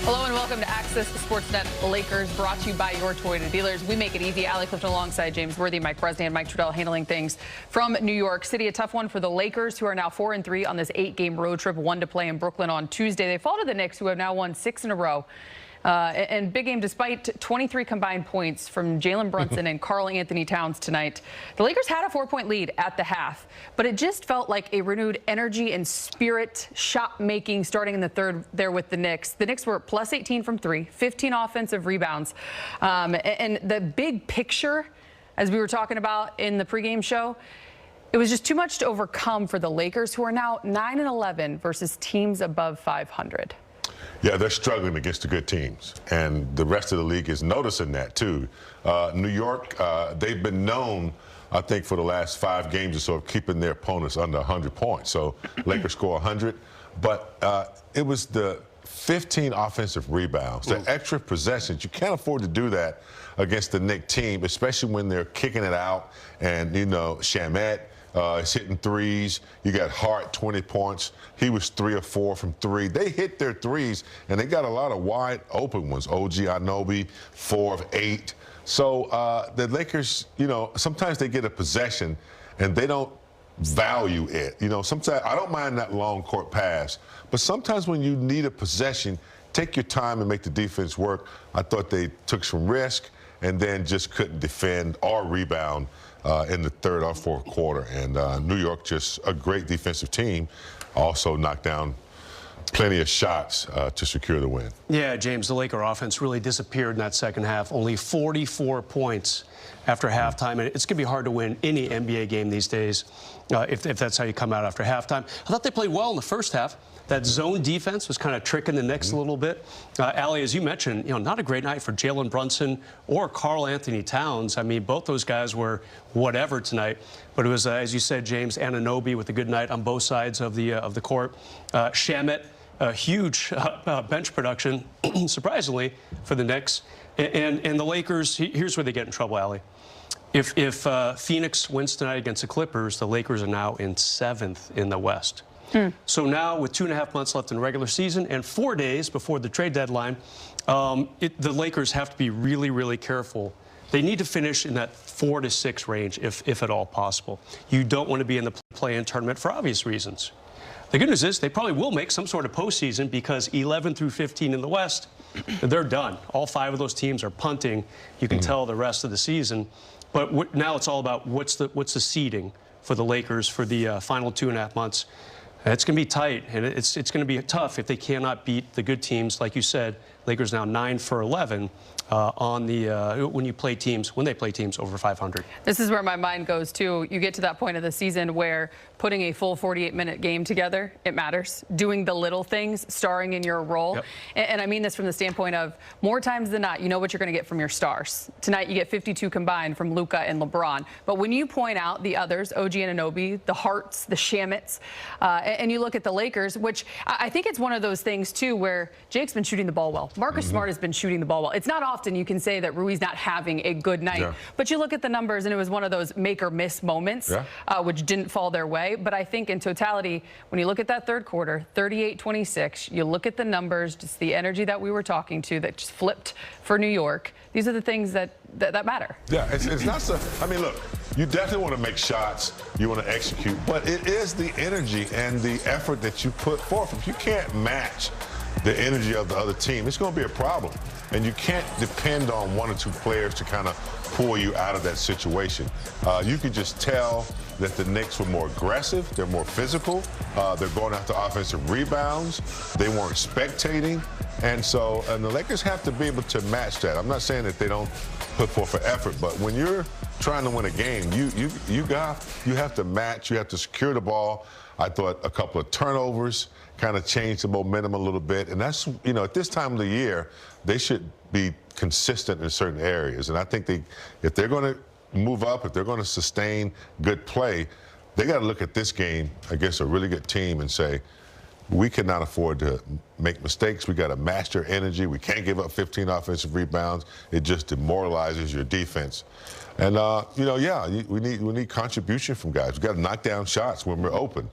Hello and welcome to Access Sportsnet Lakers, brought to you by your Toyota dealers. We make it easy. Allie Clifton alongside James Worthy, Mike Bresnan, Mike Trudell handling things from New York City. A tough one for the Lakers, who are now 4-3 on this 8-game road trip. One to play in Brooklyn on Tuesday. They fall to the Knicks, who have now won 6 in a row. And big game despite 23 combined points from Jalen Brunson and Karl Anthony Towns tonight. The Lakers had a 4-point lead at the half, but it just felt like a renewed energy and spirit, shot making starting in the third there with the Knicks. The Knicks were plus 18 from 3, 15 offensive rebounds. And the big picture, as we were talking about in the pregame show, it was just too much to overcome for the Lakers, who are now 9-11 versus teams above 500. Yeah, they're struggling against the good teams, and the rest of the league is noticing that too. New York, they've been known, I think, for the last 5 games or so of keeping their opponents under 100 points. So Lakers score 100, but it was the 15 offensive rebounds, the extra possessions. You can't afford to do that against the Knicks team, especially when they're kicking it out. And, you know, Shamet is hitting threes. You got Hart, 20 points. He was 3 or 4 from 3. They hit their threes, and they got a lot of wide open ones. OG Anunoby, 4 of 8. So the Lakers, you know, sometimes they get a possession, and they don't value it. You know, sometimes I don't mind that long court pass, but sometimes when you need a possession, take your time and make the defense work. I thought they took some risk and then just couldn't defend or rebound in the third or fourth quarter. And New York, just a great defensive team, also knocked down plenty of shots to secure the win. Yeah, James, the Laker offense really disappeared in that second half. Only 44 points after halftime. And it's going to be hard to win any NBA game these days if that's how you come out after halftime. I thought they played well in the first half. That zone defense was kind of tricking the Knicks a little bit. Allie, as you mentioned, you know, not a great night for Jalen Brunson or Karl Anthony Towns. I mean, both those guys were whatever tonight. But it was, as you said, James, Anunoby with a good night on both sides of the court. Shamet, a huge bench production, surprisingly, for the Knicks. And the Lakers, here's where they get in trouble, Allie. If Phoenix wins tonight against the Clippers, the Lakers are now in 7th in the West. So now, with 2.5 months left in the regular season and 4 days before the trade deadline, the Lakers have to be really, really careful. They need to finish in that 4 to 6 range, if at all possible. You don't want to be in the play-in tournament for obvious reasons. The good news is they probably will make some sort of postseason, because 11 through 15 in the West, they're done. All 5 of those teams are punting. You can tell the rest of the season. But now it's all about what's the seeding for the Lakers for the final 2.5 months. It's going to be tight, and it's going to be tough if they cannot beat the good teams. Like you said, Lakers now 9 for 11 on the when they play teams over 500. This is where my mind goes too. You get to that point of the season where putting a full 48-minute game together, it matters. Doing the little things, starring in your role. Yep. And I mean this from the standpoint of more times than not, you know what you're going to get from your stars. Tonight you get 52 combined from Luka and LeBron. But when you point out the others, OG Anunoby, the Harts, the Shamets, and you look at the Lakers, which I think it's one of those things too where Jake's been shooting the ball well. Marcus Smart has been shooting the ball well. It's not often you can say that Rui's not having a good night, but you look at the numbers and it was one of those make or miss moments, which didn't fall their way. But I think in totality, when you look at that third quarter, 38-26, you look at the numbers, just the energy that we were talking to that just flipped for New York. These are the things that matter. Yeah, it's not so. I mean, look, you definitely want to make shots, you want to execute, but it is the energy and the effort that you put forth. If you can't match the energy of the other team, it's going to be a problem. And you can't depend on 1 or 2 players to kind of pull you out of that situation. You could just tell that the Knicks were more aggressive, they're more physical, they're going after offensive rebounds, they weren't spectating, and the Lakers have to be able to match that. I'm not saying that they don't put forth an effort, but when you're trying to win a game, you have to match, you have to secure the ball. I thought a couple of turnovers kind of changed the momentum a little bit, and that's, you know, at this time of the year, they should be consistent in certain areas. And I think if they're going to move up, if they're going to sustain good play, they got to look at this game against a really good team and say, we cannot afford to make mistakes. We got to master energy. We can't give up 15 offensive rebounds. It just demoralizes your defense. And, you know, yeah, we need contribution from guys. We got to knock down shots when we're open.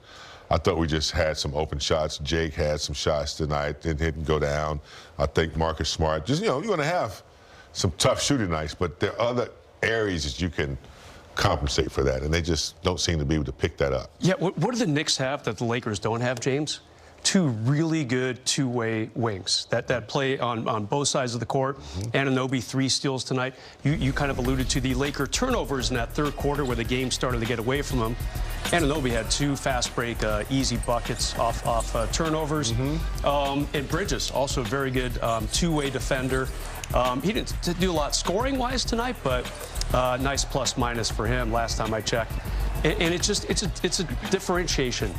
I thought we just had some open shots. Jake had some shots tonight. It didn't go down. I think Marcus Smart, just, you're going to have some tough shooting nights, but there are other areas that you can compensate for that, and they just don't seem to be able to pick that up. Yeah, what do the Knicks have that the Lakers don't have, James? Two really good two-way wings that play on both sides of the court. Anunoby, 3 steals tonight. You kind of alluded to the Laker turnovers in that third quarter where the game started to get away from them. Anunoby had 2 fast break easy buckets off turnovers. And Bridges, also a very good two-way defender. He didn't do a lot scoring-wise tonight, but nice plus-minus for him last time I checked. And it's a differentiation.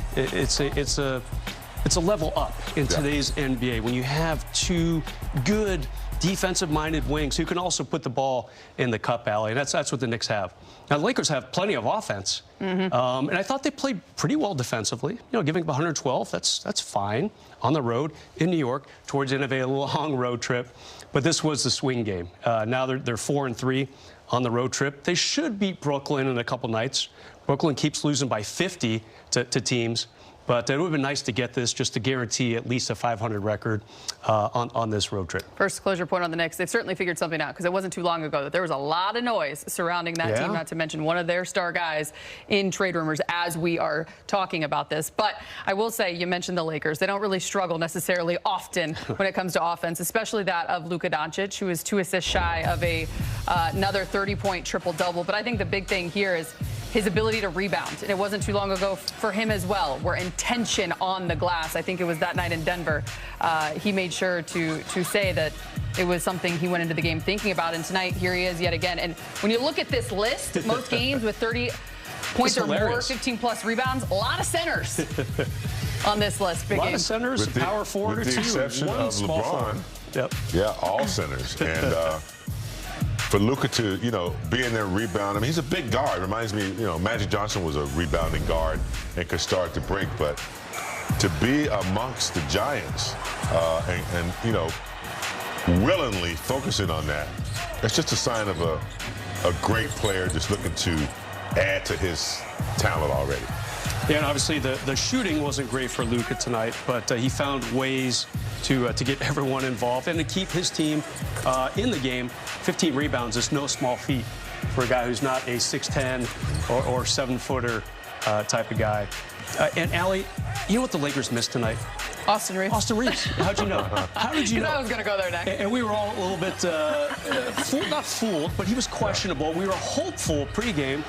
It's a level up in today's NBA when you have 2 good defensive-minded wings who can also put the ball in the cup alley, and that's what the Knicks have. Now, the Lakers have plenty of offense, and I thought they played pretty well defensively. Giving up 112, that's fine on the road in New York towards the end of a long road trip. But this was the swing game. Now they're 4-3 on the road trip. They should beat Brooklyn in a couple nights. Brooklyn keeps losing by 50 to teams. But it would have been nice to get this just to guarantee at least a 500 record on this road trip. First closure point on the Knicks. They've certainly figured something out because it wasn't too long ago that there was a lot of noise surrounding that team, not to mention one of their star guys in trade rumors as we are talking about this. But I will say, you mentioned the Lakers. They don't really struggle necessarily often when it comes to offense, especially that of Luka Dončić, who is 2 assists shy of another 30-point triple-double. But I think the big thing here is his ability to rebound. And it wasn't too long ago for him as well, where intention on the glass. I think it was that night in Denver. He made sure to say that it was something he went into the game thinking about. And tonight, here he is yet again. And when you look at this list, most games with 30 points or more, 15-plus rebounds, a lot of centers on this list. Big a lot game. of centers, power forward or 2, exception one of small LeBron. forward. Yep. Yeah, all centers. And for Luka to, be in there and rebound, I mean, he's a big guard. Reminds me, Magic Johnson was a rebounding guard and could start to break. But to be amongst the Giants and willingly focusing on that, that's just a sign of a great player just looking to add to his talent already. Yeah, and obviously the shooting wasn't great for Luka tonight, but he found ways to get everyone involved and to keep his team in the game. 15 rebounds is no small feat for a guy who's not a 6'10" or 7-footer type of guy. And Allie, you know what the Lakers missed tonight? Austin Reeves. Austin Reeves. How'd you know? How did you know? I was going to go there next. And we were all a little bit, not fooled, but he was questionable. We were hopeful pregame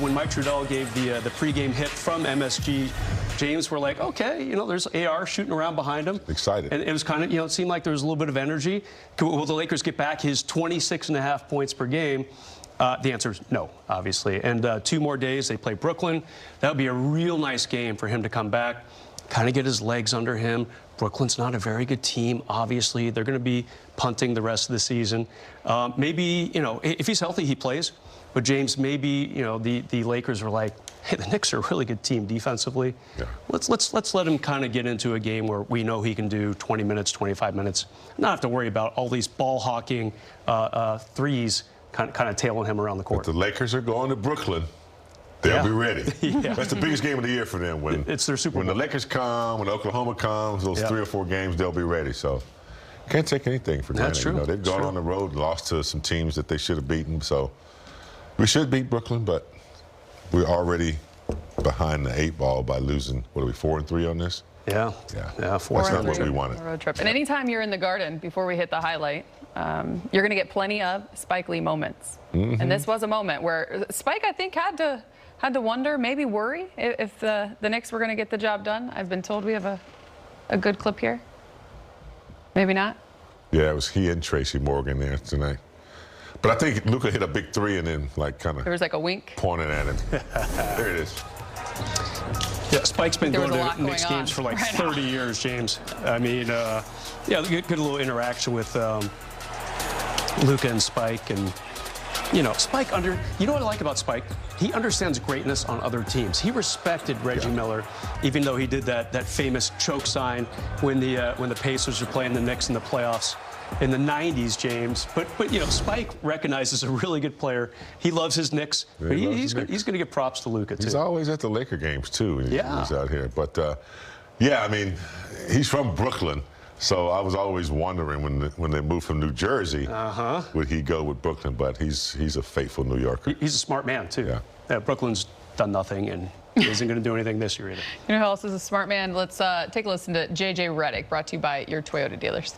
when Mike Trudell gave the pregame hit from MSG. James, we're like, okay, there's AR shooting around behind him. Excited. And it was kind of, it seemed like there was a little bit of energy. Will the Lakers get back his 26.5 points per game? The answer is no, obviously. And 2 more days, they play Brooklyn. That would be a real nice game for him to come back, kind of get his legs under him. Brooklyn's not a very good team, obviously. They're going to be punting the rest of the season. Maybe, if he's healthy, he plays. But, James, maybe, the Lakers were like, hey, the Knicks are a really good team defensively. Yeah. Let's let him kind of get into a game where we know he can do 20 minutes, 25 minutes. Not have to worry about all these ball-hawking threes kind of tailing him around the court. If the Lakers are going to Brooklyn, they'll be ready. That's the biggest game of the year for them. When it's their Super Bowl. When the Lakers come, when Oklahoma comes, those 3 or 4 games, they'll be ready. So can't take anything for granted. That's true. They've gone on the road, lost to some teams that they should have beaten. So we should beat Brooklyn, but we're already behind the 8 ball by losing. What are we, 4-3 on this? Yeah. 4 That's not what we wanted. Road trip. And anytime you're in the Garden, before we hit the highlight, you're going to get plenty of Spike Lee moments. And this was a moment where Spike, I think, had to wonder, maybe worry, if the Knicks were going to get the job done. I've been told we have a good clip here. Maybe not. Yeah, it was he and Tracy Morgan there tonight. But I think Luka hit a big 3 and then, there was like a wink pointing at him. There it is. Yeah, Spike's been going to Knicks games for 30 years, James. I mean, good little interaction with Luka and Spike, and You know, you know what I like about Spike? He understands greatness on other teams. He respected Reggie Miller, even though he did that famous choke sign when the Pacers were playing the Knicks in the playoffs in the 90s, James. But you know, Spike recognizes a really good player. He loves his Knicks. But he's going to give props to Luka, too. He's always at the Laker games, too, when he's out here. But, yeah, I mean, he's from Brooklyn. So I was always wondering when they moved from New Jersey, would he go with Brooklyn? But he's a faithful New Yorker. He's a smart man, too. Yeah. Brooklyn's done nothing and isn't going to do anything this year either. You know who else is a smart man? Let's take a listen to J.J. Redick, brought to you by your Toyota dealers.